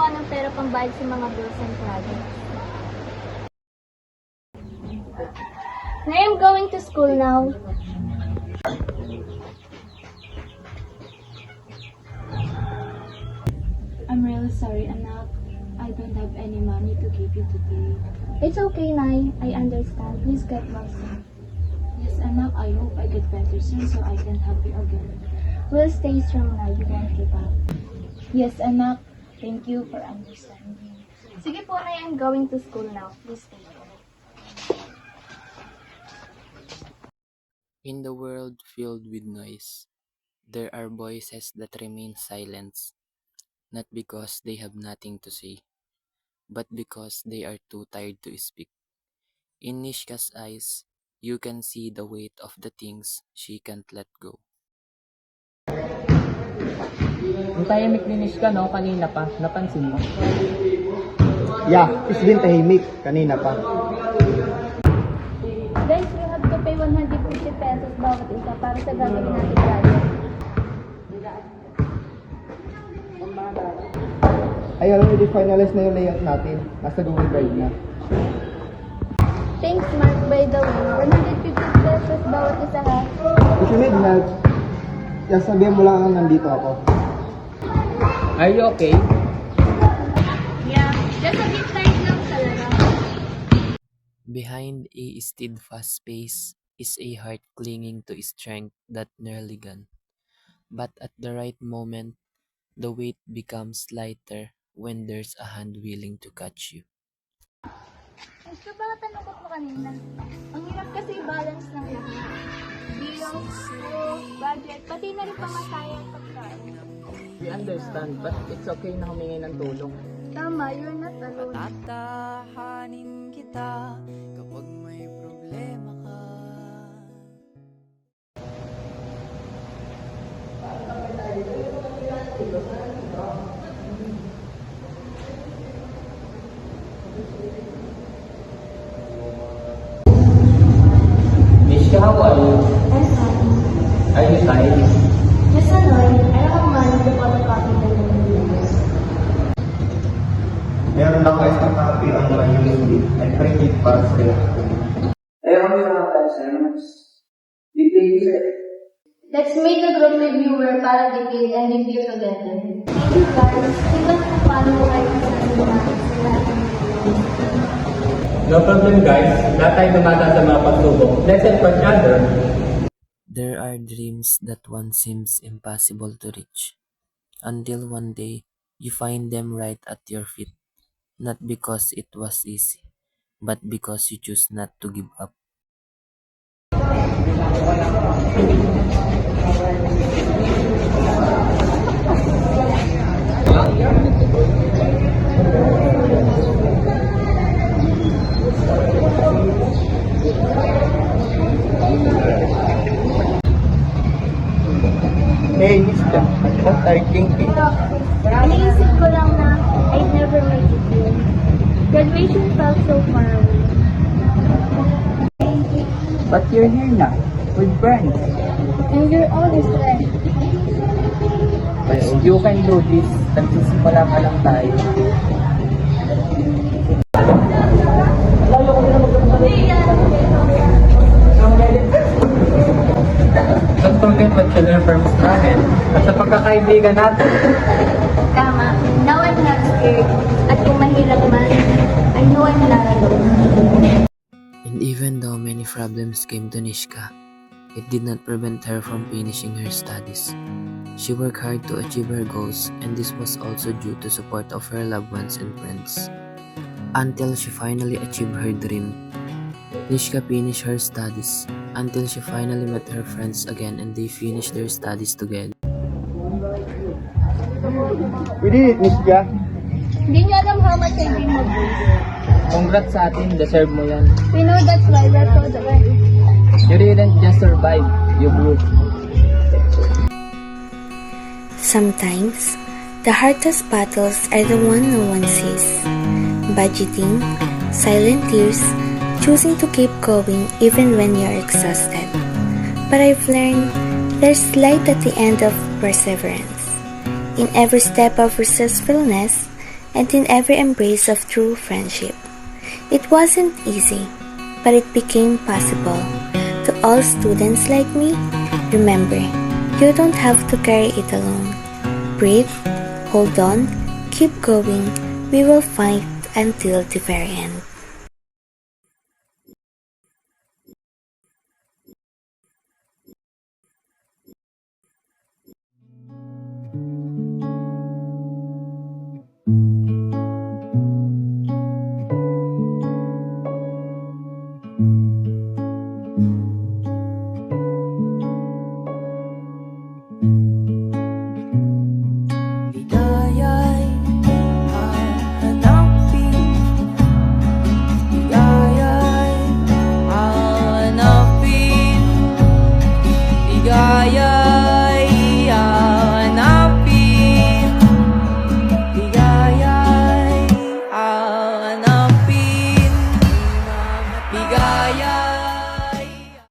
wala ng pera pambayad sa mga bills and projects. I am going to school now. I'm really sorry, anak. I don't have any money to give you today. It's okay, Nay. I understand. Please get well soon. Yes, anak, I hope I get better soon so I can help you again. We'll stay strong, Nay. We won't give up. Yes, anak. Thank you for understanding. Sige po, Nay. I'm going to school now. Please stay home. In the world filled with noise, there are voices that remain silent, not because they have nothing to say, but because they are too tired to speak. In Nishka's eyes, you can see the weight of the things she can't let go. Ang tahimik ni Nishka, no? Kanina pa. Napansin mo? Yeah, it's been tahimik. Kanina pa. Guys, we have to pay 150 pesos bawat isa para sa gagawin natin project. I already finalized na yung layout natin. Nasa Google Drive na. Thanks, Mark. By the way, 150 pesos bawat isa ha. If you need help, sabihin mo lang nandito ako. Are you okay? Yeah, just a bit tight lang talaga. Behind a steadfast face is a heart clinging to strength that nearly gone. But at the right moment, the weight becomes lighter when there's a hand willing to catch you. Gusto ba tanongkot mo kanina? Ang hirap kasi balance ng lahat. Bills, school, budget, pati na rin pamataya at pagkain. We understand, but it's okay na humingi ng tulong. Tama, you're not alone. Tatahanin kita kapag may problema ka. Nishka, how are you? I'm sorry. Are you tired? Just annoyed. I don't have money to photocopy the documents. Meron ako isang copy on my USB. I print it para sa'yo. Let's make a group reviewer para detail and review together. Thank you guys. Tingnan mo paano ko kayo No problem, guys. Lahat tayo dumata sa mga pagsubok. Let's help each other. There are dreams that one seems impossible to reach, until one day you find them right at your feet, not because it was easy, but because you choose not to give up. Hey, Nishka. What are you thinking? Iniisip ko lang na I'd never make it here. Graduation felt so far away. But you're here na, with friends. And you're always there. But you can do this. Nagsisimula pa lang tayo. Don't forget what you learn from Strahel at sa pagkakaibigan natin. Tama. Now I'm not scared. At kung mahirap man, I know I'm not alone. And even though many problems came to Nishka, it did not prevent her from finishing her studies. She worked hard to achieve her goals, and this was also due to support of her loved ones and friends. Until she finally achieved her dream, Nishka finished her studies, until she finally met her friends again and they finished their studies together. We did it, Nishka. Hindi niyo alam how much I dream of this. Congrats sa atin, deserve mo yan. We know that's why we're so the best. You didn't just survive, you grew. Sometimes, the hardest battles are the one no one sees. Budgeting, silent tears, choosing to keep going even when you're exhausted. But I've learned there's light at the end of perseverance. In every step of resourcefulness, and in every embrace of true friendship. It wasn't easy, but it became possible. To all students like me, remember, you don't have to carry it alone. Breathe, hold on, keep going, we will fight until the very end.